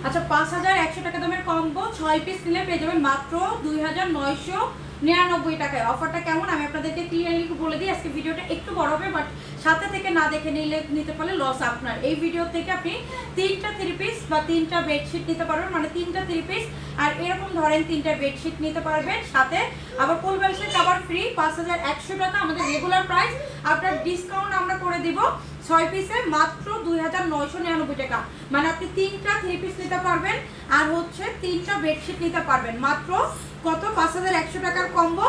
আচ্ছা 5100 টাকা দামের কম্বো 6 পিস নিলে পেয়ে যাবেন মাত্র 2999 টাকায়। অফারটা কেমন আমি আপনাদেরকে ক্লিয়ারলি বলে দিই। আজকে ভিডিওটা একটু বড় হবে, বাট সাথে থেকে না দেখে নিতে পারলে লস আপনার। এই ভিডিও থেকে আপনি 3টা 3 পিস বা 3টা বেডশিট নিতে পারবেন, মানে 3টা 3 পিস আর এরকম ধরেন 3টা বেডশিট নিতে পারবেন, সাথে আবার ফুল বেডশিট কভার ফ্রি। 5100 টাকা আমাদের রেগুলার প্রাইস, আপনার ডিসকাউন্ট আমরা করে দিব 6 পিসে মাত্র 2999 টাকা। মানে আপনি 3টা 3 পিস নিতে পারবেন আর হচ্ছে 3টা বেডশিট নিতে পারবেন মাত্র কত 5100 টাকার কম্বো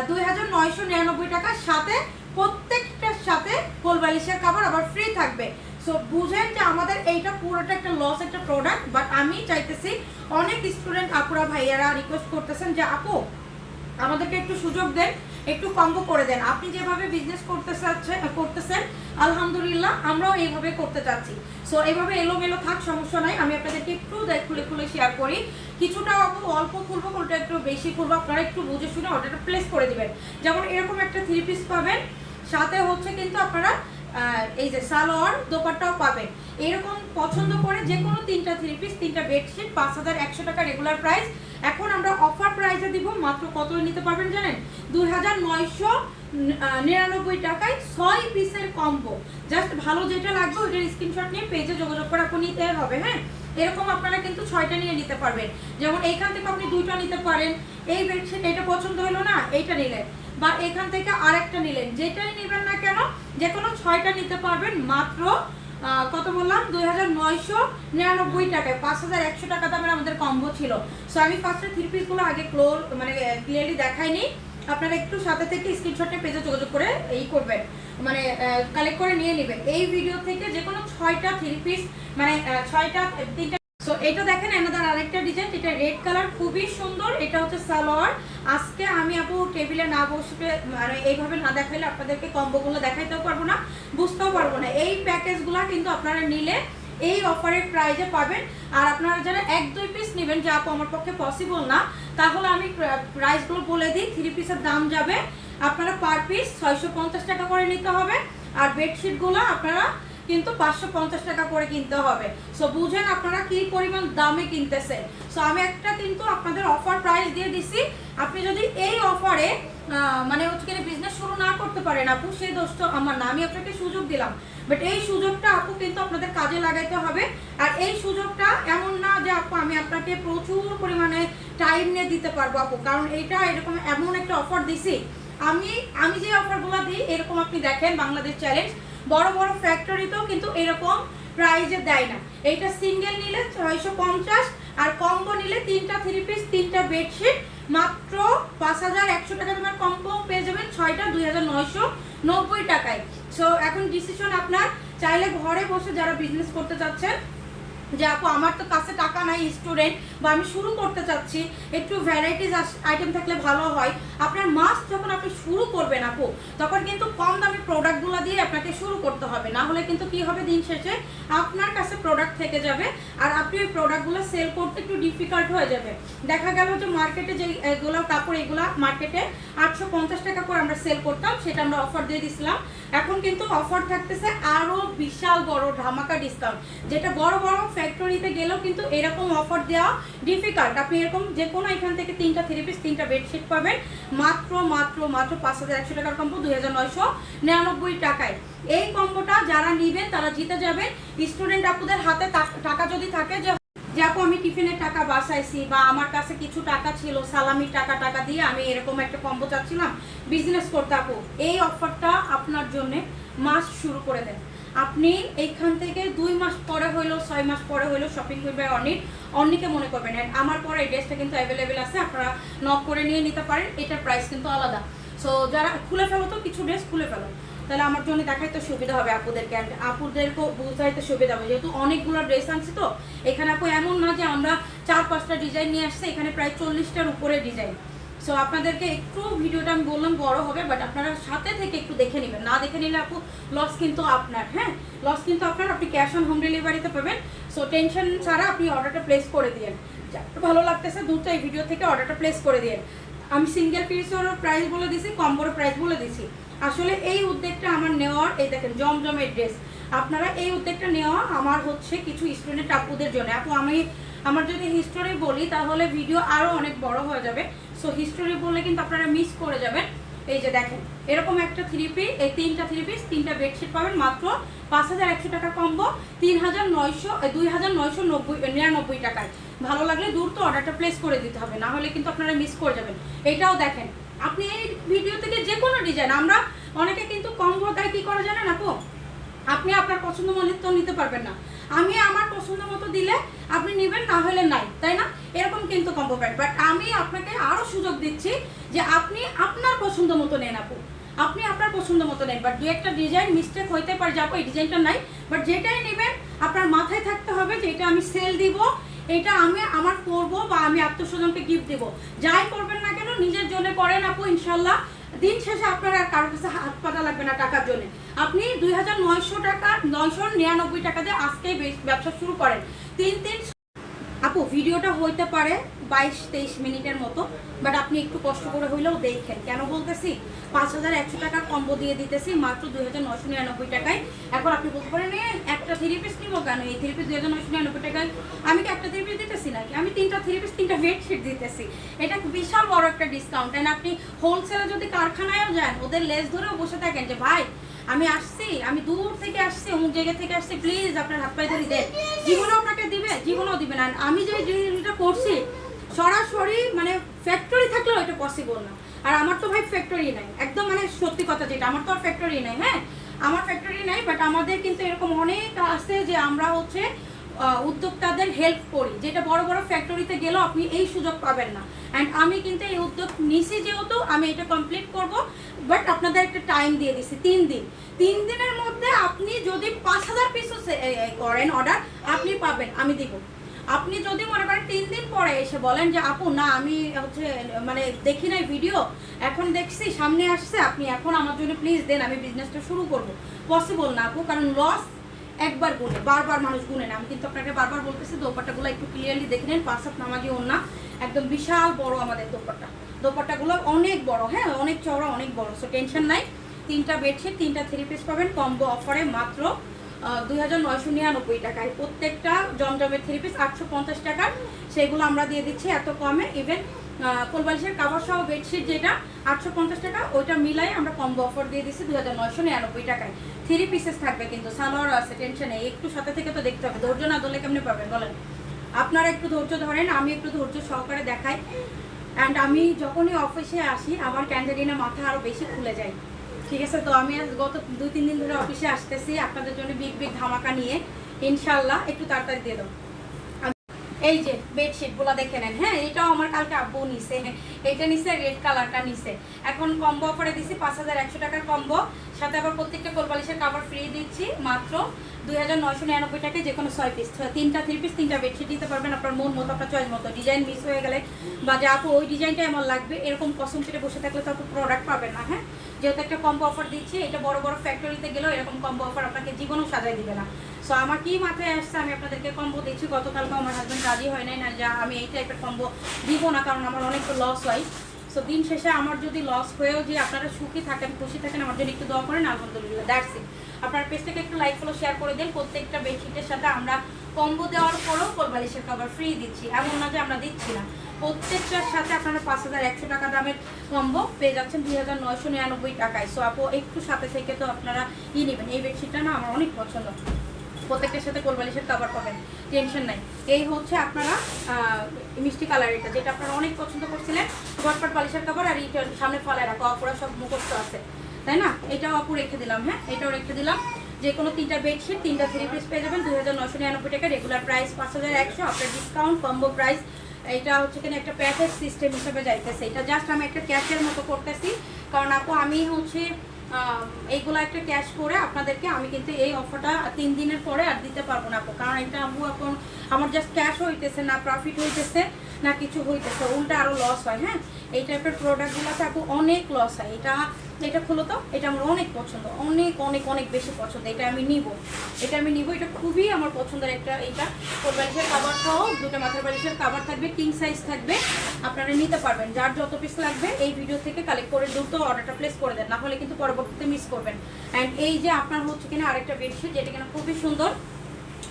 2999 টাকার সাথে প্রত্যেকটার সাথে কোল বালিশের কভার আবার ফ্রি থাকবে। সো বুঝেন যে আমাদের এইটা পুরোটা একটা লস একটা প্রোডাক্ট, বাট আমি চাইতেছি অনেক স্টুডেন্ট আপুরা ভাইয়ারা রিকোয়েস্ট করতেছেন যে আপু আমাদেরকে একটু সুযোগ দেন, একটু কম্বো করে দেন। আপনি যেভাবে বিজনেস করতেছেন আলহামদুলিল্লাহ আমরাও এইভাবে করতে চাচ্ছি। সো এইভাবে এলোমেলো থাক, সমস্যা নাই। আমি আপনাদেরকে একটু খুলে খুলে শেয়ার করি। কিছুটা অল্প খুলবো, কোনটা একটু বেশি খুলবো, আপনারা একটু বুঝে শুনে অর্ডারটা প্লেস করে দিবেন। যেমন এরকম একটা 3 পিস পাবেন, সাথে হচ্ছে কিন্তু আপনারা এই যে সালোয়ার দোপাট্টাও পাবেন। এরকম পছন্দ করে যে কোনো 3টা 3 পিস 3টা বেডশিট 5100 টাকা রেগুলার প্রাইস। এখন আমরা অফার প্রাইসে দিব মাত্র কত নিতে পারবেন জানেন? 2999 টাকায় 6 পিসের কম্বো। জাস্ট ভালো যেটা লাগবে ওইটার স্ক্রিনশট নিয়ে পেজে যোগাযোগ করে আপনি নিতে হবে। হ্যাঁ, এরকম আপনারা কিন্তু 6টা নিয়ে নিতে পারবেন। যেমন এইখান থেকে আপনি 2টা নিতে পারেন। এই বেডশিট এটা পছন্দ হলো না, এইটা নিলেন, বা এখান থেকে আরেকটা নিলেন, যেটাই নেবেন না কেন যে কোনো 6টা নিতে পারবেন মাত্র কত বললাম 2999 টাকায়। 5100 টাকা দামের আমাদের কম্বো ছিল। সো আমি ফার্স্টে 3 পিসগুলো আগে ক্লিয়ারলি দেখাইনি। আপনারা একটু সাথে থেকে স্ক্রিনশটে পেজে যোগাযোগ করে এই করবেন, মানে কালেক্ট করে নিয়ে নেবেন। এই ভিডিও থেকে যে কোনো 6টা 3 পিস মানে 6টা 3টা। সো এটা দেখেন আমাদের আরেকটা ডিজাইন, এটা রেড কালার, খুবই সুন্দর। এটা হচ্ছে সালোয়ার। আজকে আমি আপু টেবিলে না বসে মানে এইভাবে না দেখাইলে আপনাদেরকে কম্বোগুলো দেখাইতেও পারবো না, বুঝতেও পারবো না। এই প্যাকেজগুলো কিন্তু আপনারা নিলে এই অফারের প্রাইজে পাবেন। আর আপনারা যারা 1-2 পিস নেবেন, যে আপু আমার পক্ষে পসিবল না, তাহলে আমি প্রাইসগুলো বলে দিই। 3 পিসের দাম যাবে আপনারা পার পিস 650 টাকা করে নিতে হবে, আর বেডশিটগুলো আপনারা কিন্তু 550 টাকা করে কিনতে হবে। সো বুঝেন আপনারা কি পরিমাণ দামে কিনতেছেন। সো আমি একটা কিন্তু আপনাদের অফার প্রাইস দিয়ে দিছি। আপনি যদি এই অফারে মানে হচ্ছে বিজনেস শুরু না করতে পারেন আপু, সেই দোষটা আমার না, আমি আপনাকে সুযোগ দিলাম, বাট এই সুযোগটা আপু কিন্তু আপনাদের কাজে লাগাইতে হবে। আর এই সুযোগটা এমন না যে আপু আমি আপনাকে প্রচুর পরিমাণে টাইম নিয়ে দিতে পারবো আপু, কারণ এইটা এরকম এমন একটা অফার দিছি। আমি যে অফারগুলো দিই এরকম আপনি দেখেন বাংলাদেশ চ্যালেঞ্জ বড় বড় ফ্যাক্টরিতেও কিন্তু এরকম প্রাইজে দেয় না। এইটা সিঙ্গেল নিলে 650 আর কম্বো নিলে 3টা 3 পিস 3টা বেডশিট মাত্র 5100 টাকা তোমার কম্বো পেয়ে যাবেন 6টা 2990 টাকায়। সো এখন ডিসিশন আপনার। চাইলে ঘরে বসে যারা বিজনেস করতে চাচ্ছেন যে আপু আমার তো কাছে টাকা নাই, স্টুডেন্ট বা আমি শুরু করতে চাচ্ছি, একটু ভ্যারাইটিস আইটেম থাকলে ভালো হয়। আপনার মাস্ট যখন আপনি শুরু করবেন আপু, তখন কিন্তু কম দামি প্রোডাক্টগুলো দিয়ে আপনাকে শুরু করতে হবে, না হলে কিন্তু কি হবে দিন শেষে আপনার কাছে প্রোডাক্ট থেকে যাবে আর আপনি ওই প্রোডাক্টগুলো সেল করতে একটু ডিফিকাল্ট হয়ে যাবে। দেখা গেল যে মার্কেটে যে এগুলো কাপড় এগুলো মার্কেটে 850 টাকা করে আমরা সেল করতাম, সেটা আমরা অফার দিয়ে দিছিলাম। এখন কিন্তু অফার থাকতেছে আরও বিশাল বড় ধামাকা ডিসকাউন্ট, যেটা বড় বড় ফ্যাক্টরিতে গেলেও কিন্তু এরকম অফার দেওয়া ডিফিকাল্ট। আপনি এরকম যে কোনো এখান থেকে 3টা 3 পিস 3টা বেডশিট পাবেন মাত্র 5100 টাকার কম্বো 2999 টাকায়। এই কম্বোটা যারা নেবেন তারা জিতে যাবেন। স্টুডেন্ট আপুদের হাতে টাকা যদি থাকে যে আপু আমি টিফিনের টাকা বাঁচাইছি বা আমার কাছে কিছু টাকা ছিল, সালামির টাকা দিয়ে আমি এরকম একটা কম্বো চাচ্ছিলাম বিজনেস করতে, আপু এই অফারটা আপনার জন্য মাস শুরু করে দেন। আপনি এইখান থেকে 2 মাস পরে হইলো 6 মাস পরে হইলো শপিং করবেন অনেকে মনে করবেন। আমার পরে এই ড্রেসটা কিন্তু অ্যাভেলেবেল আছে, আপনারা নক করে নিয়ে নিতে পারেন। এটার প্রাইস কিন্তু আলাদা। সো যারা খুলে ফেলো তো কিছু ড্রেস খুলে ফেলো, তাহলে আমার জন্য দেখাইতে সুবিধা হবে আপুদেরকে, আপুদেরকেও বুঝাইতে সুবিধা হবে, যেহেতু অনেকগুলো ড্রেস আনছি। তো এখানে আপু এমন না যে আমরা 4-5টা ডিজাইন নিয়ে আসছি, এখানে প্রায় 40টার উপরে ডিজাইন। সো আপনাদেরকে একটু ভিডিওটা আমি বললাম বড় হবে, বাট আপনারা সাথে থেকে একটু দেখে নেবেন, না দেখে নিলে আপু লস কিন্তু আপনার। হ্যাঁ, লস কিন্তু আপনার। আপনি ক্যাশ অন হোম ডেলিভারিতে পাবেন। সো টেনশন ছাড়া আপনি অর্ডারটা প্লেস করে দিন। যার ভালো লাগতেছে দ্রুত এই ভিডিও থেকে অর্ডারটা প্লেস করে দিন। আমি সিঙ্গেল পিসের প্রাইস বলে দিছি, কম্বোর প্রাইস বলে দিছি। আসলে এই উদ্যোগটা আমার নেওয়ার, এই দেখেন জমজমের ড্রেস আপনারা এই উদ্যোগটা নেওয়া আমার হচ্ছে কিছু স্টুডেন্ট আপুদের জন্য। আপু আমি আমার যদি হিস্টোরি বলি তাহলে ভিডিও আরও অনেক বড় হয়ে যাবে, সো হিস্টোরি বললে কিন্তু আপনারা মিস করে যাবেন। এই যে দেখেন এরকম একটা 3 পিস, এই 3টা 3 পিস 3টা বেডশিট পাবেন মাত্র 5100 টাকা কম্বো 2999 টাকায়। ভালো লাগলে দ্রুত অর্ডারটা প্লেস করে দিতে হবে, না হলে কিন্তু আপনারা মিস করে যাবেন। এটাও দেখেন আপনি এই ভিডিও থেকে যে কোনো ডিজাইন, আমরা অনেকে কিন্তু কম্বো দেয় কী করে জানেন আপু, আপনি আপনার পছন্দ মতো নিতে পারবেন না, আমি আমার পছন্দ মতো দিলে আপনি নেবেন, না হলে নাই, তাই না? এরকম কিন্তু কম্বো প্যাক। বাট আমি আপনাকে আরও সুযোগ দিচ্ছি যে আপনি আপনার পছন্দ মতো নেন আপু, আপনি আপনার পছন্দ মতো নেন। বাট দু একটা ডিজাইন মিস্টেক হইতে পারে যে আপু এই ডিজাইনটা নাই, বাট যেটাই নেবেন আপনার মাথায় থাকতে হবে যে এটা আমি সেল দিব, এটা আমি আমার করবো বা আমি আত্মস্বজনকে গিফট দেবো। যাই করবেন না কেন নিজের জন্য করেন আপু, ইনশাল্লাহ দিন শেষে আপনার আর কারোর কাছে হাত পাতা লাগবে না টাকার জন্য। আপনি 2900 টাকা 999 টাকা দিয়ে আজকেই ব্যবসা শুরু করেন। 3 আপু ভিডিওটা হইতে পারে 22-23 মিনিটের মতো, বাট আপনি একটু কষ্ট করে হইলেও দেখেন। কেন বলতেছি 5100 টাকার কম্বো দিয়ে দিতেছি মাত্র 2999 টাকায়। এখন আপনি বলতে পারেন একটা 3 পিস নিবো কেন, এই 3 পিস 2999 টাকায় আমি কি একটা 3 পিস দিতেছি নাকি, আমি 3টা 3 পিস 3টা বেডশিট দিতেছি। এটা বিশাল বড় একটা ডিসকাউন্ট। অ্যান্ড আপনি হোলসেলে যদি কারখানায়ও যান ওদের লেস ধরেও বসে থাকেন যে ভাই আমি আসছি, আমি দূর থেকে আসছি, অমুক জায়গা থেকে আসছি, প্লিজ আপনার হাত পায়ে ধরে দেন, জীবনেও আপনাকে দিবে, জীবনেও দিবে না। আমি যে ডিলটা করছি সরাসরি মানে ফ্যাক্টরি থাকলেও এটা পসিবল না। আর আমার তো ভাই ফ্যাক্টরি নাই, একদম মানে সত্যি কথা যেটা, আমার তো আর ফ্যাক্টরি নাই। হ্যাঁ আমার ফ্যাক্টরি নাই, বাট আমাদের কিন্তু এরকম অনেক আছে যে আমরা হচ্ছে উদ্যোক্তাদের হেল্প করি, যেটা বড় বড় ফ্যাক্টরিতে গেলেও আপনি এই সুযোগ পাবেন না। অ্যান্ড আমি কিন্তু এই উদ্যোগ নিছি যেহেতু আমি এটা কমপ্লিট করব, বাট আপনাদের একটা টাইম দিয়ে দিছি 3 দিন। 3 দিনের মধ্যে আপনি যদি 5000 পিসও করেন অর্ডার আপনি পাবেন, আমি দিব। আপনি যদি মনে করেন 3 দিন পরে এসে বলেন যে আপু না আমি হচ্ছে মানে দেখি নাই ভিডিও, এখন দেখছি সামনে আসছে, আপনি এখন আমার জন্য প্লিজ দেন, আমি বিজনেসটা শুরু করব, পসিবল না আপু। কারণ লস একবার গুনে, বারবার মানুষ গুনে না। আমি কিন্তু আপনাকে বারবার বলতেছি দোপাট্টাগুলো একটু ক্লিয়ারলি দেখে নেন, 5 হাত নামাজি ওড়না, একদম বিশাল বড় আমাদের দোপাট্টাগুলো অনেক বড়, হ্যাঁ অনেক চওড়া অনেক বড়, সো টেনশন নাই। 3টা বেডশিট 3টা 3 পিস পাবেন কম্বো অফারে মাত্র 2999 টাকায়। প্রত্যেকটা জমজমের 3 পিস 850 টাকার, সেগুলো আমরা দিয়ে দিচ্ছি এত কমে। ইভেন কোলবালিশের কাভার সহ বেডশিট যেটা 850 টাকা, ওইটা মিলাই আমরা কম্বো অফার দিয়ে দিচ্ছি 2999 টাকায়। 3 পিসেস থাকবে কিন্তু, সালোয়ারও আছে, টেনশন নেই। একটু সাথে থেকে তো দেখতে হবে, ধৈর্য না ধরলে কেমনে পাবেন বলেন? আপনারা একটু ধৈর্য ধরেন, আমি একটু ধৈর্য সহকারে দেখাই। অ্যান্ড আমি যখনই অফিসে আসি আমার ক্যান্ডেলিনা মাথা আরও বেশি খুলে যায়, ঠিক আছে? তো আমি গত 2-3 দিন ধরে অফিসে আসতেছি আপনাদের জন্য বিগ ধামাকা নিয়ে, ইনশাল্লাহ একটু তাড়াতাড়ি দিয়ে দাও। এই যে বেডশিটগুলো দেখে নেন, হ্যাঁ এটাও আমার কালকে আব্বু নিছে, এটা নিছে রেড কালারটা নিছে। এখন কম্বো অফারে দিচ্ছি 5100 টাকার কম্বো, সাথে আবার প্রত্যেকটা কোলবালিশের কাভার ফ্রি দিচ্ছি মাত্র 2999 টাকায়। যে কোনো 6 পিস, 3টা 3 পিস 3টা বেডশিট দিতে পারবেন আপনার মন মতো, আপনার চয়েস মতো। ডিজাইন মিস হয়ে গেলে বা যে আপু ওই ডিজাইনটাই আমার লাগবে এরকম কসম কেটে বসে থাকলে তো আপু প্রোডাক্ট পাবেন না। হ্যাঁ যেহেতু একটা কম্বো অফার দিচ্ছি, এটা বড় বড় ফ্যাক্টরিতে গেলেও এরকম কম্বো অফার আপনাকে জীবনও সাজাই দিবে না। সো আমার কি মাথায় আসছে আমি আপনাদেরকে কম্বো দিচ্ছি। গতকালকে আমার হাজব্যান্ড রাজি হয় নাই না যা আমি এই টাইপের কম্বো দিব না, কারণ আমার অনেক লস হয়। সো দিন শেষে আমার যদি লস হয়েও যে আপনারা সুখী থাকেন খুশি থাকেন আমার জন্য একটু দোয়া করেন, আলহামদুলিল্লাহ। That's it. আপনার পেজটাকে একটু লাইক ফলো শেয়ার করে দেন। প্রত্যেকটা বেডশিটের সাথে আমরা কম্বো দেওয়ার পরেও কোলবালিশের কভার ফ্রি দিচ্ছি, এমন না যে আমরা দিচ্ছি না। প্রত্যেকটার সাথে আপনারা 5100 টাকা দামের কম্বো পেয়ে যাচ্ছেন 2999 টাকায়। সো আপু একটু সাথে থেকে তো আপনারা নেবেন। এই বেডশিটটা না আমার অনেক পছন্দ, প্রত্যেকটার সাথে কোলবালিশের কভার পাবেন, টেনশন নাই। এই হচ্ছে আপনারা মিষ্টি কালার, এটা যেটা আপনারা অনেক পছন্দ করছিলেন, গটপাট বালিশের কভার। আর এইটা সামনে ফলায় রাখা অপুরা সব মুখস্থ আছে, তাই না? এটাও আপু রেখে দিলাম, হ্যাঁ এটাও রেখে দিলাম। যে কোনো 3টা বেডশিট 3টা 3 পিস পেয়ে যাবেন 2999 টাকা। রেগুলার প্রাইস 5100, আপনার ডিসকাউন্ট কম্বো প্রাইস। এটা হচ্ছে কিনা একটা প্যাকেজ সিস্টেম হিসেবে যাইতেছে, এটা জাস্ট আমি একটা ক্যাশের মতো করতেছি, কারণ আপু আমি হচ্ছে এইগুলো একটা ক্যাশ করে আপনাদেরকে আমি কিন্তু এই অফারটা 3 দিনের পরে আর দিতে পারবো না আপু, কারণ এটা আপু এখন আমার জাস্ট ক্যাশ হইতেছে না, প্রফিট হইতেছে। না কিছু হইতেছে, উল্টা আরও লস হয়। হ্যাঁ, এই টাইপের প্রোডাক্টগুলোতে আপু অনেক লস হয়। এটা খুলো তো, এটা আমার অনেক পছন্দ, অনেক অনেক অনেক বেশি পছন্দ। এটা আমি নিব, এটা খুবই আমার পছন্দের একটা। এইটা কোল বালিশের কাভার সহ দুটো মাথার বালিশের কাভার থাকবে, কিং সাইজ থাকবে, আপনারা নিতে পারবেন। যার যত পিস লাগবে এই ভিডিও থেকে কালেক্ট করে দ্রুত অর্ডারটা প্লেস করে দেন, না হলে কিন্তু পরবর্তীতে মিস করবেন। অ্যান্ড এই যে আপনার হচ্ছে কিনা আরেকটা বেডশিট, যেটা কিনা খুবই সুন্দর।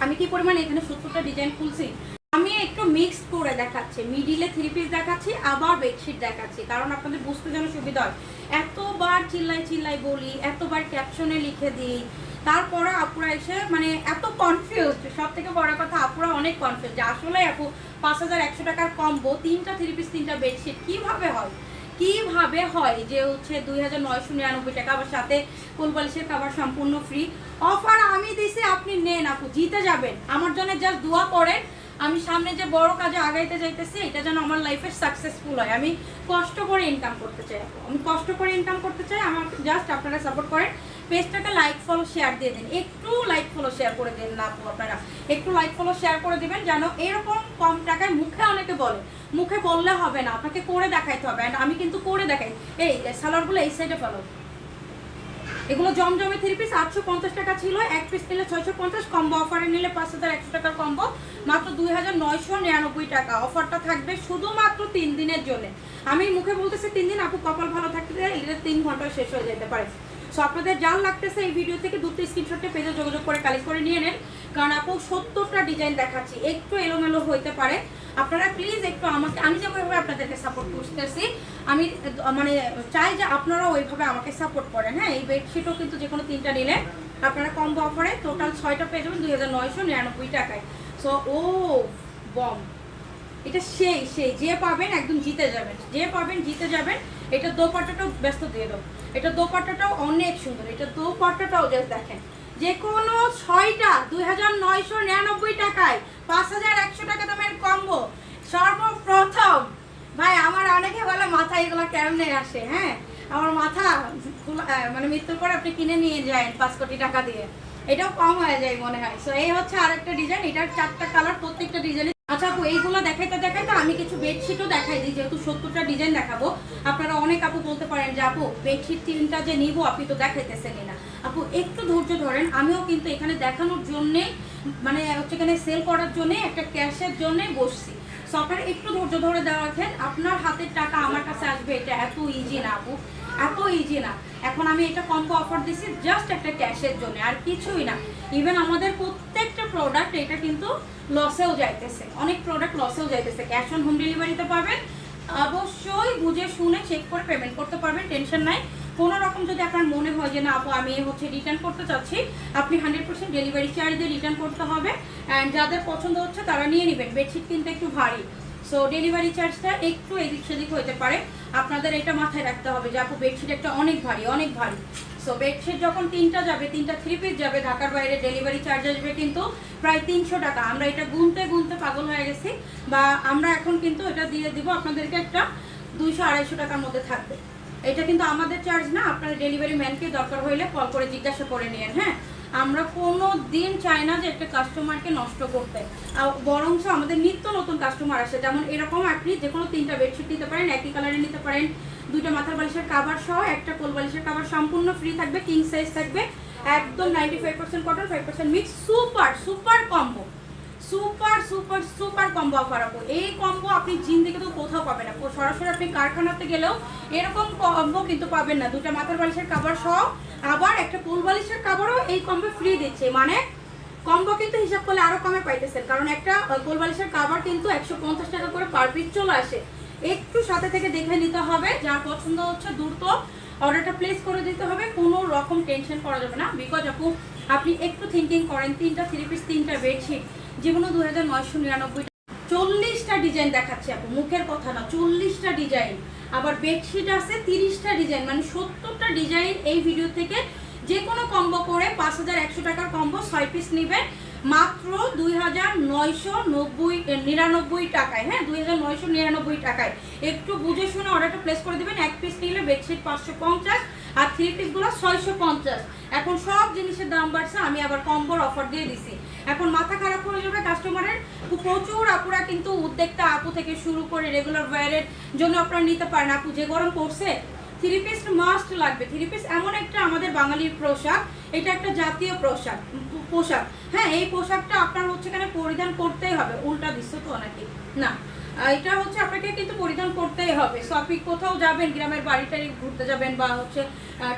আমি কি পরিমাণে এখানে 70টা ডিজাইন খুলছি, আমি একটু মিক্স করে দেখাচ্ছি, মিডিলে 3 পিস দেখাচ্ছি, আবার বেডশিট দেখাচ্ছি, কারণ আপনাদের বুঝতে যেন সুবিধা হয়। এতবার চিল্লাই বলি, এতবার ক্যাপশনে লিখে দিই, তারপরে আপুরা এসে মানে এত কনফিউজ। সব থেকে বড় কথা, আপুরা অনেক কনফিউজ যে আসলে আপু 5100 টাকার কম্বো 3টা 3 পিস 3টা বেডশিট কিভাবে হয় যে হচ্ছে 2999 টাকা, আবার সাথে কোলবালিশের কাভার সম্পূর্ণ ফ্রি। অফার আমি দিছি, আপনি নেন আপু, জিতে যাবেন। আমার জন্য জাস্ট দোয়া করেন, আমি সামনে যে বড় কাজে আগাইতে যাইতেছি এটা যেন আমার লাইফের সাকসেসফুল হয়। আমি কষ্ট করে ইনকাম করতে চাই আপু, আমার জাস্ট আপনারা সাপোর্ট করেন। পেজটাকে লাইক ফলো শেয়ার দিয়ে দিন, একটু লাইক ফলো শেয়ার করে দিন না আপু, আপনারা একটু লাইক ফলো শেয়ার করে দিবেন, যেন এরকম কম টাকায় মুখে অনেকে বলে, মুখে বললে হবে না, আপনাকে করে দেখাইতে হবে। আমি কিন্তু করে দেখাই। এই সালোয়ারগুলো এই সাইডে ফলো, এগুলো জমজমে 3 পিস 850 টাকা ছিল, এক পিস নিলে 650, কম্বো অফারে নিলে 5100 টাকার কম্বো মাত্র 2999 টাকা। অফারটা থাকবে শুধুমাত্র 3 দিনের জন্য। আমি মুখে বলতেছি 3 দিন, আপু কপাল ভালো থাকতে এটা 3 ঘন্টায় শেষ হয়ে যেতে পারে। সো আপনাদের যার লাগতেছে এই ভিডিও থেকে দুটো স্ক্রিনশটে পেজে যোগাযোগ করে কালেক্ট করে নিয়ে নেন, কারণ আপু 70টা ডিজাইন দেখাচ্ছি, একটু এলোমেলো হইতে পারে। আপনারা প্লিজ একটু আমাকে, আমি যেভাবে আপনাদেরকে সাপোর্ট করতেছি, আমি মানে চাই যে আপনারা ওইভাবে আমাকে সাপোর্ট করেন। হ্যাঁ, এই বেডশিটও কিন্তু যে কোনো 3টা নিলে আপনারা কম্বো অফারে টোটাল 6টা পেয়ে যাবেন 2999 টাকায়। সো ও বম, এটা সেই যে পাবেন একদম জিতে যাবেন। এটা দোপাট্টাটাও ব্যস্ত দিয়ে দাও, এটা দোপাট্টাটাও অনেক সুন্দর, এটা দোপাট্টাটাও জাস্ট দেখেন, যে কোনো 6টা 2999 টাকায় 5100 টাকা দামের কম্বো সর্বপ্রথম। ভাই আমার অনেকে বলে মাথা এগুলো কেমনে আসে, হ্যাঁ আমার মাথা মানে মৃত্যুর পর আপনি কিনে নিয়ে যান 5 কোটি টাকা দিয়ে, এটাও কম হয়ে যায় মনে হয়। সো এই হচ্ছে আরেকটা ডিজাইন, এটার 4টা কালার, প্রত্যেকটা ডিজাইন। আচ্ছা আপু, এইগুলো দেখাইতে আমি কিছু বেডশিটও দেখাই দিই, যেহেতু 70টা ডিজাইন দেখাবো। আপনারা অনেক আপু বলতে পারেন যে আপু বেডশিট 3টা যে নিবো আপনি তো দেখাইতেছেনই না। আপু একটু ধৈর্য ধরেন, আমিও কিন্তু এখানে দেখানোর জন্যে মানে হচ্ছে এখানে সেল করার জন্যে একটা ক্যাশের জন্যে বসছি। সো আপনারা একটু ধৈর্য ধরে দেওয়া রাখেন, আপনার হাতের টাকা আমার কাছে আসবে, এটা এত ইজি না আপু, এত ইজি না। এখন আমি এটা কম্বো অফার দিচ্ছি জাস্ট একটা ক্যাশের জন্য, আর কিছুই না। ইভেন আমাদের প্রত্যেকটা প্রোডাক্ট এটা কিন্তু লসেও যাইতেছে, অনেক প্রোডাক্ট লসেও যাইতেছে। ক্যাশ অন হোম ডেলিভারিতে পাবেন, অবশ্যই বুঝে শুনে চেক করে পেমেন্ট করতে পারবেন, টেনশন নাই। কোনো রকম যদি আপনার মনে হয় যে না আপু আমি হচ্ছে রিটার্ন করতে চাচ্ছি, আপনি 100% ডেলিভারি চার্জ দিয়ে রিটার্ন করতে হবে। অ্যান্ড যাদের পছন্দ হচ্ছে তারা নিয়ে নেবেন। বেডশিট কিন্তু একটু ভারী, সো ডেলিভারি চার্জটা একটু এদিক সেদিক হতে পারে, আপনাদের এটা মাথায় রাখতে হবে যে আপু বেডশিট একটা অনেক ভারী। সো বেডশিট যখন 3টা যাবে, 3টা 3 পিস যাবে, ঢাকার বাইরে ডেলিভারি চার্জ আসবে কিন্তু প্রায় 300 টাকা। আমরা এটা গুনতে পাগল হয়ে গেছি, বা আমরা এখন কিন্তু এটা দিয়ে দিব আপনাদেরকে একটা 200-250 টাকার মধ্যে থাকবে। এটা কিন্তু আমাদের চার্জ না, আপনার ডেলিভারি ম্যানকে দরকার হইলে কল করে জিজ্ঞাসা করে নিন। হ্যাঁ, আমরা কোনো দিন চাই না যে একটা কাস্টমারকে নষ্ট করতে, বরঞ্চ আমাদের নিত্য নতুন কাস্টমার আসে। যেমন এরকম আপনি যে কোনো 3টা বেডশিট নিতে পারেন, একই কালারে নিতে পারেন, 2টা মাথার বালিশের কাভার সহ একটা কোল বালিশের কাভার সম্পূর্ণ ফ্রি থাকবে, কিং সাইজ থাকবে, একদম 95% cotton 5% mix, super combo, super combo offer আপু। এই কম্বো আপনি জিন্দেগিতে তো কোথাও পাবেন না, সরাসরি আপনি কারখানাতে গেলেও এরকম কম্বো কিন্তু পাবেন না। 2টা মাথার বালিশের কাভার সহ আবার একটা কোল বালিশের কাভারও এই কম্বো ফ্রি দিচ্ছে, মানে কম্বো কিন্তু হিসাব করলে আরো কমে পাইতেছেন, কারণ একটা কোল বালিশের কাভার কিন্তু 150 টাকা করে পার পিস চলে আসে। একটু সাথে থেকে দেখে নিতে হবে, যার পছন্দ হচ্ছে দ্রুত অর্ডারটা প্লেস করে দিতে হবে, কোনো রকম টেনশন করা যাবে না। বিকজ আপু আপনি একটু থিঙ্কিং করেন, 3টা 3 পিস 3টা বেডশিট, যেগুলো 2999, 40টা ডিজাইন দেখাচ্ছে আপু, মুখের কথা না, 40টা ডিজাইন, আবার বেডশিট আছে 30টা ডিজাইন, মানে 70টা ডিজাইন। এই ভিডিও থেকে যে কোনো কম্বো করে 5100 টাকার কম্বো 6 পিস নেবেন, মাত্র 2999 টাকায়। হ্যাঁ, 2999 টাকায়। একটু বুঝে শুনে অর্ডারটা প্লেস করে দেবেন। এক পিস নিলে বেডশিট 550 আর 3 পিসগুলো 650। এখন সব জিনিসের দাম বাড়ছে, আমি আবার কম্বোর অফার দিয়ে দিছি। এখন মাথা খারাপ হয়ে যাবে কাস্টমারের। প্রচুর আপুরা কিন্তু উদ্যোক্তা আপু থেকে শুরু করে রেগুলার ওয়্যারের জন্য আপনারা নিতে পারেন। আপু যে গরম পড়ছে, 3 পিস মাস্ট লাগবে। 3 পিস এমন একটা আমাদের বাঙালির পোশাক, এটা একটা জাতীয় পোশাক। হ্যাঁ, এই পোশাকটা আপনার হচ্ছে এখানে পরিধান করতেই হবে। উল্টা দিচ্ছ তো নাকি? না, এটা হচ্ছে আপনাকে কিন্তু পরিধান করতেই হবে। সো আপনি কোথাও যাবেন, গ্রামের বাড়িটারি ঘুরতে যাবেন বা হচ্ছে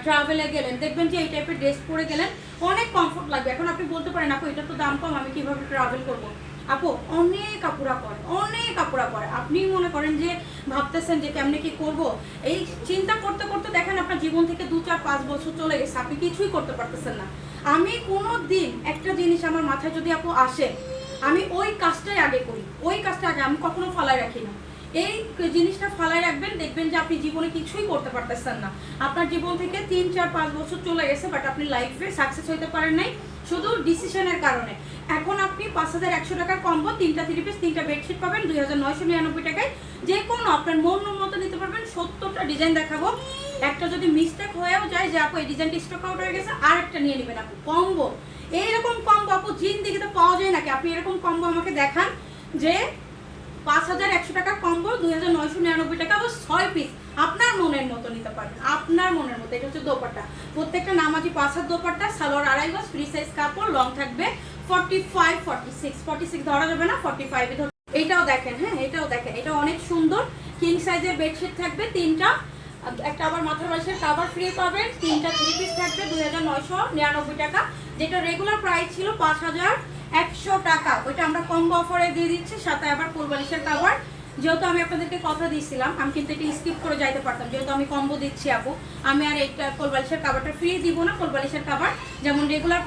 ট্রাভেলে গেলেন, দেখবেন যে এই টাইপের ড্রেস পরে গেলেন অনেক কমফোর্ট লাগবে। এখন আপনি বলতে পারেন আপু এটা তো দাম কম, আমি কিভাবে ট্রাভেল করবো? আপু অনেক কাপড়া পরে আপনি মনে করেন যে ভাবতেছেন যে কেমনে কি করব, এই চিন্তা করতে করতে দেখেন আপনার জীবন থেকে 2-4-5 বছর চলে গেছে, আপনি কিছুই করতে পারতেছেন না। আমি কোনো দিন একটা জিনিস আমার মাথায় যদি আপু আসে, আমি ওই কাজটাই আগে করি, ওই কাজটা আগে, আমি কখনো ফালায় রাখি না। এই জিনিসটা ফালায় রাখবেন, দেখবেন যে আপনি জীবনে কিছুই করতে পারতেছেন না। আপনার জীবন থেকে 3-4-5 বছর চলে গেছে, বাট আপনি লাইফে সাকসেস হইতে পারেন নাই শুধু ডিসিশনের কারণে। এখন আপনি 5100 টাকার কম্বো, 3টা 3 পিস 3টা বেডশিট পাবেন 2999 টাকায়। যে কোনো আপনার মন মতো নিতে পারবেন। 70টা ডিজাইন দেখাবো, একটা যদি মিস্টেক হয়েও যায় যে আপু এই ডিজাইনটা স্টক আউট হয়ে গেছে, আর একটা নিয়ে নেবেন আপু। কম্বো, এইরকম কম্বো আপু জিন্দেগিতে পাওয়া যায় নাকি? আপনি এরকম কম্বো আমাকে দেখান যে 5100 টাকার কম্বো 2999 টাকা, আবার 6 পিস আপনার মনের মতো নিতে পারবেন, আপনার মনের মতো। এটা হচ্ছে দোপাট্টা, প্রত্যেকটা নামাজি 5 হাত দোপাট্টা, সালোয়ার 2.5 গজ, ফ্রি সাইজ কাপড়, লং থাকবে 45-46 ধরা যাবে না, 45 ধর। এইটাও দেখেন, হ্যাঁ এটাও দেখেন, এটা অনেক সুন্দর। কিং সাইজের বেডশিট থাকবে 3টা, একটা আবার মাথার বালিশের কভার ফ্রি পাবেন। 3টা 3 পিস থাকবে 2999 টাকা, যেটা রেগুলার প্রাইস ছিল 5100 টাকা। ওইটা আমরা কম্বো অফারে দিয়ে দিচ্ছি, সাথে আবার কোল বালিশের কভার। যেহেতু আমি আপনাদেরকে কথা দিয়েছিলাম, আমি কিন্তু এটা স্কিপ করে যাইতে পারতাম, যেহেতু আমি কম্বো দিচ্ছি আপু, আমি আর এইটা কোল বালিশের কভারটা ফ্রি দিব না। কোল বালিশের কভার যেমন রেগুলার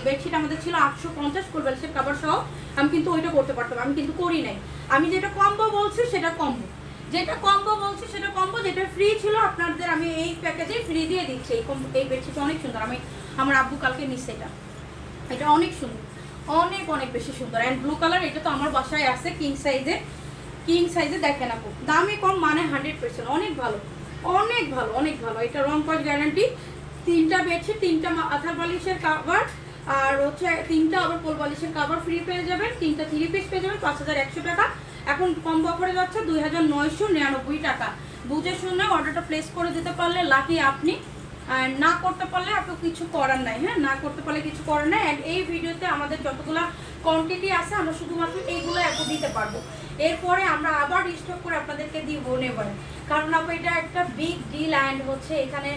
বেডশিট আমাদের ছিল 850, কোল বালিশের কভার সহ, আমি কিন্তু ওইটা করতে পারতাম, আমি কিন্তু করি নাই। আমি যেটা কম্বো বলছি সেটা কম্বো, যেটা ফ্রি ছিল আপনাদের, আমি এই প্যাকেজে ফ্রি দিয়ে দিচ্ছি। এই বেডশিটটা অনেক সুন্দর, আমি আমার আব্বু কালকে নিচ্ছে। এটা অনেক সুন্দর, অনেক বেশি সুন্দর। অ্যান্ড ব্লু কালার, এটা তো আমার বাসায় আছে কিং সাইজে দেখেন আপু, দামে কম মানে 100%, অনেক ভালো। এটা রং কস গ্যারান্টি। 3টা বেডশিট, 3টা মাথার বালিশের কভার, আর হচ্ছে 3টা আবার কোল বালিশের কভার ফ্রি পেয়ে যাবেন। 3টা 3 পিস পেয়ে যাবেন 5100 টাকা। এখন কম্বো অফারে যাচ্ছে 2999 টাকা। বুঝে শুনে অর্ডারটা প্লেস করে দিতে পারলে লাকি আপনি, আর না করতে পারলে আপনি কিছু করার নাই। হ্যাঁ, না করতে পারলে কিছু করার নাই। অ্যান্ড এই ভিডিওতে আমাদের যতগুলো কোয়ান্টিটি আছে, আমরা শুধুমাত্র এইগুলো এখন দিতে পারবো। এরপরে আমরা আবার স্টক করে আপনাদেরকে দিব নেবার, কারণ আপু এটা একটা বিগ ডিল। অ্যান্ড হচ্ছে এখানে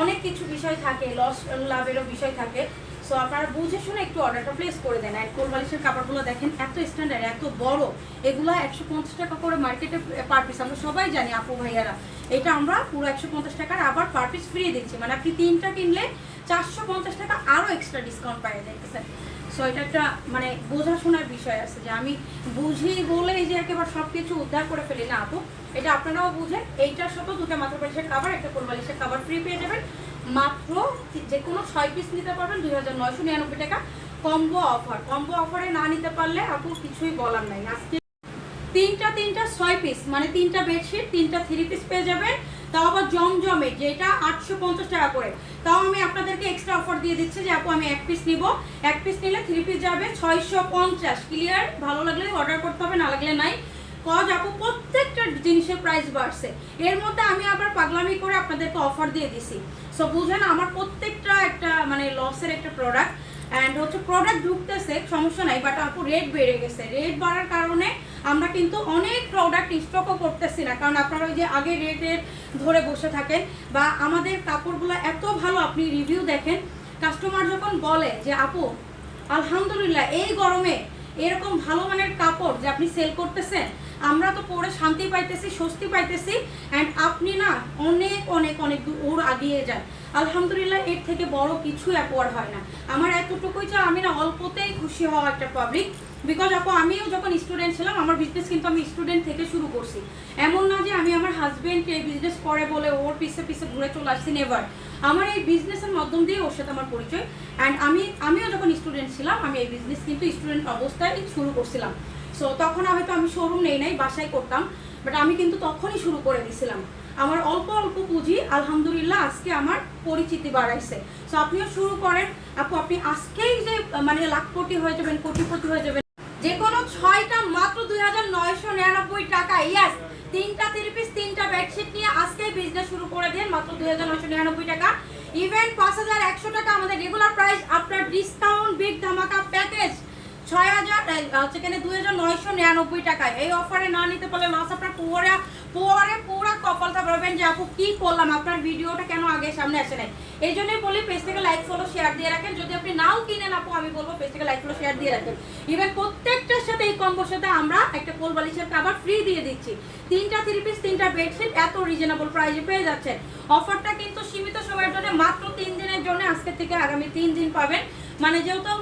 অনেক কিছু বিষয় থাকে, লস লাভেরও বিষয় থাকে। সো আপনারা বুঝে শুনে একটু অর্ডারটা প্লেস করে দেন। অ্যান্ড কোল বালিশের কাপড়গুলো দেখেন, এত স্ট্যান্ডার্ড, এত বড়। এগুলো 150 টাকা করে মার্কেটে পার পিস, আমরা সবাই জানি আপু ভাইয়ারা। এটা আমরা পুরো 150 টাকার আবার পার পিস ফ্রি দিচ্ছি, মানে আপনি 3টা কিনলে 450 টাকা আরও এক্সট্রা ডিসকাউন্ট পাইয়ে যাইতেছেন। সো এটা একটা মানে বোঝাশোনার বিষয় আছে, যে আমি বুঝি বলে এই যে একেবারে সব কিছু উদ্ধার করে ফেলি না আপু, এটা আপনারাও বুঝেন। এইটার সাথে 2টা মাথার বালিশের কভার, একটা কোল বালিশের কভার ফ্রি পেয়ে যাবেন। মাত্র যে কোনো 6 পিস নিতে পারবেন 2999 টাকা। কম্বো অফারে না নিতে পারলে আপু কিছুই বলার নাই। আজকে 3টা 6 পিস, মানে 3টা বেডশিট, 3টা 3 পিস পেয়ে যাবেন, তাও আবার জমজমে, যেটা 850 টাকা করে। তাও আমি আপনাদেরকে এক্সট্রা অফার দিয়ে দিচ্ছি যে আপু আমি 1 পিস নিব, 1 পিস নিলে 3 পিস যাবে 650। ক্লিয়ার? ভালো লাগলে অর্ডার করতে হবে, না লাগলে নাই। কজ আপু প্রত্যেকটা জিনিসের প্রাইস বাড়ছে, এর মধ্যে আমি আবার পাগলামি করে আপনাদেরকে অফার দিয়ে দিছি। সো বুঝেন, আমার প্রত্যেকটা একটা মানে লসের একটা প্রোডাক্ট। অ্যান্ড হচ্ছে প্রোডাক্ট ঢুকতেছে সমস্যা নাই, বাট আপু রেট বেড়ে গেছে। রেট বাড়ার কারণে আমরা কিন্তু অনেক প্রোডাক্ট স্টকও করতেছি না, কারণ আপনারা ওই যে আগে রেটের ধরে বসে থাকেন। বা আমাদের কাপড়গুলো এত ভালো, আপনি রিভিউ দেখেন, কাস্টমার যখন বলে যে আপু আলহামদুলিল্লাহ এই গরমে এরকম ভালো মানের কাপড় যে আপনি সেল করতেছেন, আমরা তো পরে শান্তি পাইতেছি, স্বস্তি পাইতেছি। অ্যান্ড আপনি না অনেক দূর আগিয়ে যান। আলহামদুলিল্লাহ, এর থেকে বড় কিছু অ্যাপোয়ার হয় না। আমার এতটুকুই যে আমি না অল্পতেই খুশি হওয়া একটা পাবলিক। বিকজ আপু আমিও যখন স্টুডেন্ট ছিলাম, আমার বিজনেস কিন্তু আমি স্টুডেন্ট থেকে শুরু করছি। এমন না যে আমি আমার হাজবেন্ডকে এই বিজনেস করে বলে ওর পিছে পিছে ঘুরে চলে আসছি, নেভার। আমার এই বিজনেসের মাধ্যম দিয়ে ওর সাথে আমার পরিচয়। অ্যান্ড আমিও যখন স্টুডেন্ট ছিলাম, আমি এই বিজনেস কিন্তু স্টুডেন্ট অবস্থায় শুরু করছিলাম। সো তখন হয়তো আমি শোরুম নেই নাই, বাসায় করতাম, বাট আমি কিন্তু তখনই শুরু করে দিয়েছিলাম। আমার অল্প অল্প পুঁজি আলহামদুলিল্লাহ আজকে আমার পরিচিতি বাড়াইছে। সো আপনিও শুরু করেন আপু, আপনি আজকেই যে মানে লাখপতি হয়ে যাবেন, কোটিপতি হয়ে যাবেন। যে কোনো 6টা মাত্র 2999 টাকা। ইয়াস, 3টা 3 পিস 3টা বেডশিট নিয়ে আজকেই বিজনেস শুরু করে দিন মাত্র 2999 টাকা। ইভেন 5100 টাকা আমাদের রেগুলার প্রাইস, আপনার ডিসকাউন্ট বিগ ধামাকা প্যাকেজ 2999 টাকায়। এই অফারে না নিতে পারলে লস, আপনার পুরো কপালটা পাবেন যে আপু কি করলাম, আপনার ভিডিওটা কেন আগে সামনে আসে নাই। এই জন্যই বলি পেজ থেকে লাইক ফলো শেয়ার দিয়ে রাখেন। যদি আপনি নাও কিনেন আপু, আমি বলবো পেজ থেকে লাইক ফলো শেয়ার দিয়ে রাখেন। ইভেন প্রত্যেকটার সাথে এই কম্বোর সাথে আমরা একটা কোল বালিশের কভার ফ্রি দিয়ে দিচ্ছি। 3টা 3 পিস 3টা বেডশিট এত রিজনেবল প্রাইসে পেয়ে যাচ্ছেন। অফারটা কিন্তু সীমিত সময়ের জন্য, মাত্র 3 দিনের জন্য, আজকে থেকে আগামী 3 দিন পাবেন। মানে যেহেতু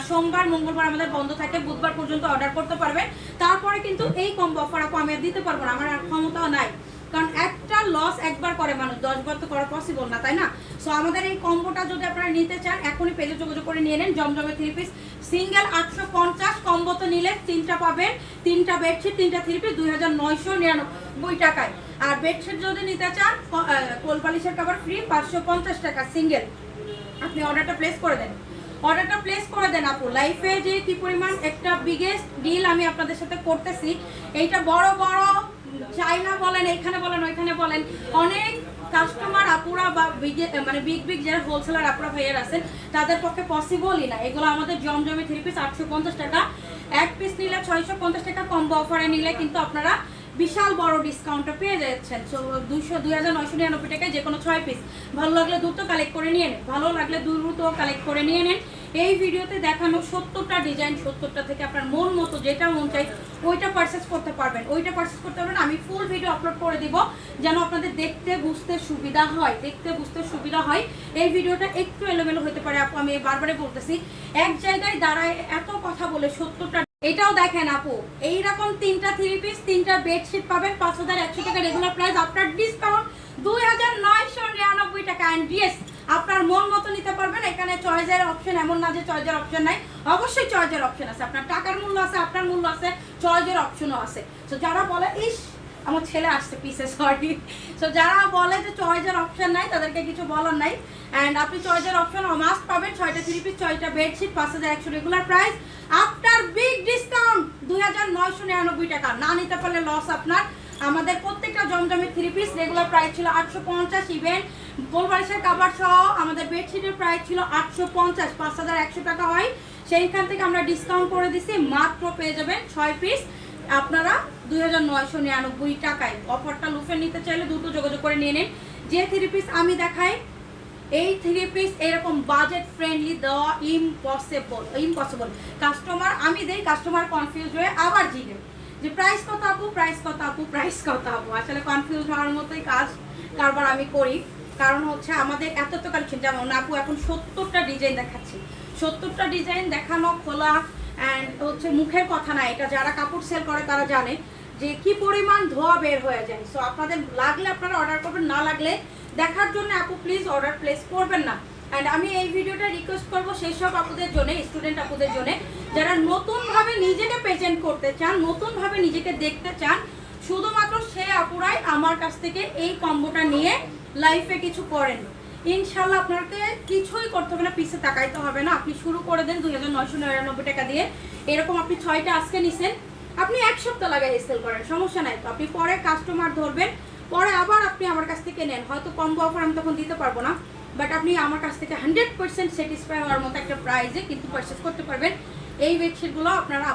সোমবার মঙ্গলবার আমাদের বন্ধ থাকে, বুধবার পর্যন্ত অর্ডার করতে পারবেন। তারপরে কিন্তু এই কম্বো অফার আপু আমি আর দিতে পারবো না, আমার আর ক্ষমতাও নাই। কারণ একটা লস একবার করে মানুষ, 10 বার তো করা পসিবল না, তাই না? সো আমাদের এই কম্বোটা যদি আপনারা নিতে চান, এখনই পেজে যোগাযোগ করে নিয়ে নেন। জমজমে 3 পিস সিঙ্গেল 850, কম্বো তো নিলে 3টা পাবেন, 3টা বেডশিট 3টা 3 পিস 2999 টাকায়। আর বেডশিট যদি নিতে চান, কোল বালিশের কভার ফ্রি 550 টাকা সিঙ্গেল। আপনি অর্ডারটা প্লেস করে দেন, অর্ডারটা প্লেস করে দেন আপু। লাইফে যে কি পরিমাণ একটা বিগেস্ট ডিল আমি আপনাদের সাথে করতেছি, এইটা বড় বড় চাইনা বলেন, এখানে বলেন, ওইখানে বলেন, অনেক কাস্টমার আপুরা বা মানে বিগ যারা হোলসেলার আপুরা ভাইয়ার আছেন, তাদের পক্ষে পসিবলই না। এগুলো আমাদের জমজমে 3 পিস 850 টাকা, এক পিস নিলে 650 টাকা, কম্বো অফারে নিলে কিন্তু আপনারা বিশাল বড় ডিসকাউন্টটা পেয়ে যাচ্ছেন। সো 2999 টাকায় যে কোনো 6 পিস। ভালো লাগলে দ্রুত কালেক্ট করে নিয়ে নেন, ভালো লাগলে দ্রুত কালেক্ট করে নিয়ে নেন। এই ভিডিওতে দেখানো 70টা ডিজাইন, 70টা থেকে আপনার মন মতো যেটা মন চাই ওইটা পারচেস করতে পারবেন, ওইটা পারচেস করতে পারবেন। আমি ফুল ভিডিও আপলোড করে দিব যেন আপনাদের দেখতে বুঝতে সুবিধা হয়, দেখতে বুঝতে সুবিধা হয়। এই ভিডিওটা একটু এলোমেলো হতে পারে আপু, আমি বারবারই বলতেছি, এক জায়গায় দাঁড়ায় এত কথা বলে 70টা। এটাও দেখেন আপু, এইরকম 3টা 3 পিস 3টা বেডশিট পাবেন 5100 টাকা রেগুলার প্রাইস, আপনার ডিসকাউন্ট 2999 টাকা। অ্যান্ড ইয়েস, আপনার মন মতো নিতে পারবেন। এখানে চয়েসের অপশন এমন না যে চয়েসের অপশন নাই, অবশ্যই চয়েসের অপশন আছে। আপনার টাকার মূল্য আছে, আপনার মূল্য আছে, চয়েসের অপশনও আছে। তো যারা বলে ইস আমার ছেলে আসছে পিসে, সরি, সো যারা বলে যে চয়েসের অপশন নাই, তাদেরকে কিছু বলার নাই। অ্যান্ড আপনি চয়েসের অপশন মাস্ট পাবেন। 6টা 3 পিস 6টা bedsheet 5100 regular price, after big discount 2999 টাকা। না নিতে পারলে লস আপনার। আমাদের প্রত্যেকটা জমজমের 3 পিস রেগুলার প্রাইস ছিল 850, ইভেন কোল বালিশের কভার সহ আমাদের বেডশিটের প্রাইস ছিল 850, 5100 টাকা হয়। সেইখান থেকে আমরা ডিসকাউন্ট করে দিছি, মাত্র পেয়ে যাবেন 6 পিস আপনারা 2999 টাকায়। অফারটা লুফে নিতে চাইলে দ্রুত যোগাযোগ করে নিয়ে নেন। যে 3 পিস আমি দেখাই, এই 3 পিস এরকম বাজেট ফ্রেন্ডলি দেওয়া ইম্পসিবল। কাস্টমার আমি দেই, কাস্টমার কনফিউজ হয়ে আবার জিগে যে প্রাইস কত আপু, প্রাইস কত আপু, প্রাইস কত আপু। আসলে কনফিউজ হওয়ার মতোই কাজ কারবার আমি করি। কারণ হচ্ছে আমাদের এত কালেকশন, যেমন আপু এখন 70টা ডিজাইন দেখাচ্ছি, 70টা ডিজাইন দেখানো, খোলা অ্যান্ড হচ্ছে মুখের কথা না। এটা যারা কাপড় সেল করে তারা জানে যে কি পরিমাণ ধোয়া বের হয়ে যায়। সো আপনাদের লাগলে আপনারা অর্ডার করবেন, না লাগলে দেখার জন্য আপু প্লিজ অর্ডার প্লেস করবেন না। অ্যান্ড আমি এই ভিডিওটা রিকোয়েস্ট করবো সেই সব আপুদের জন্য, স্টুডেন্ট আপুদের জন্য, যারা নতুনভাবে নিজেকে প্রেজেন্ট করতে চান, নতুনভাবে নিজেকে দেখতে চান, শুধুমাত্র সেই আপুরাই আমার কাছ থেকে এই কম্বোটা নিয়ে লাইফে কিছু করেন। ইনশাল্লাহ আপনাকে কিছুই করতে হবে না, পিছে তাকাইতে হবে না। আপনি শুরু করে দেন 2999 টাকা দিয়ে। এরকম আপনি 6টা আজকে নিছেন, আপনি 1 সপ্তাহ লাগাই সেল করেন, সমস্যা নাই তো। আপনি পরে কাস্টমার ধরবেন, পরে আবার আপনি আমার কাছ থেকে নেন। হয়তো কম্বো অফার আমি তখন দিতে পারবো না, বাট আপনি আমার কাছ থেকে 100% স্যাটিসফাই হওয়ার মতো একটা প্রাইসে কিন্তু পারচেস করতে পারবেন। এই বেডশিটগুলো আপনারা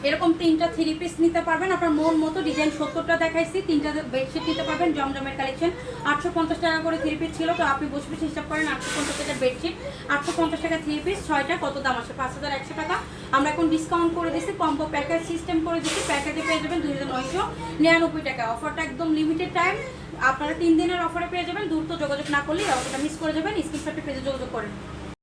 এরকম 3টা 3 পিস নিতে পারবেন আপনার মন মতো। ডিজাইন 70টা দেখাইছি, 3টা বেডশিট নিতে পারবেন। জমজমের কালেকশন 850 টাকা করে 3 পিস ছিল, তো আপনি বসে বসে হিসাব করেন 850 টাকা বেডশিট, 850 টাকা 3 পিস, 6টা কত দাম আসে 5100 টাকা। আমরা এখন ডিসকাউন্ট করে দিচ্ছি, কম্বো প্যাকেজ সিস্টেম করে দিচ্ছি। প্যাকেজে পেয়ে যাবেন 2999 টাকা। অফারটা একদম লিমিটেড টাইম, আপনারা 3 দিনের অফারে পেয়ে যাবেন। দ্রুত যোগাযোগ না করলে অফারটা মিস করে যাবেন। স্ক্রিনশটে পেজে যোগাযোগ করেন।